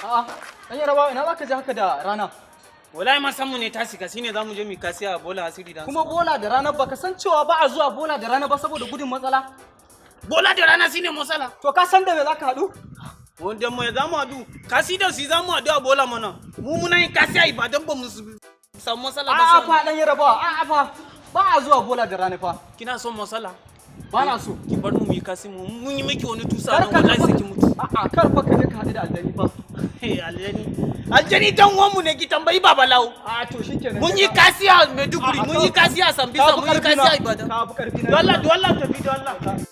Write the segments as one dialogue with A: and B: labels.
A: A'a, dan Yarabawa ina zaka je haka da rana?
B: Wallahi ma san mu ne ta shiga shine zamu je mu kasi a bola asiri dan.
A: Kuma bola da rana baka san cewa ba a zuwa bola da rana ba saboda gudun matsala?
B: Bola da rana shine matsala.
A: To ka san da me zaka haɗu?
B: Wanda mu zamu hadu. Kasi da shi zamu hadu a bola mana. Mu muna yin kasi a Ibadan ba mu samu matsala ba.
A: A'a fa dan Yarabawa, a'a fa ba a zuwa bola da rana fa.
B: Kina son matsala?
A: Ba na so.
B: Ki bar mu yi kasi mu mun yi miki wani tusa nan wallahi sai ki mutu.
A: A'a kar fa ka je ka haɗu da aljani fa.
B: Aljani. Aljani dan uwan mu ne ki tambayi Babalawo.
A: A to shikenan.
B: Mun yi kasi a Maiduguri, mun yi kasi a Sambisa, mun yi kasi a Ibadan.
A: Ka bu karfi na.
B: Dole tafi dole.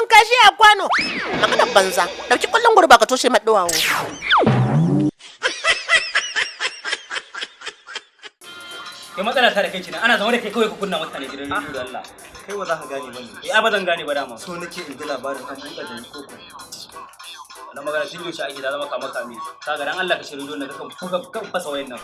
C: Kashi a kwano. Maganar banza. Dauki kullun gurba ka toshe maduwawo.
D: Kai matsala ta da kai kenan. Ana zama da kai kawai ka kunna mutane gidan rediyo da Allah.
E: Kai wa za ka gane bane?
D: Abadan gane ba dama.
E: So nake in ji labarin an buɗe da ni koko.
D: Wannan magana tun yaushe ake da zama kama kame. Kaga dan Allah ka shirin don ka fasa wayan nan.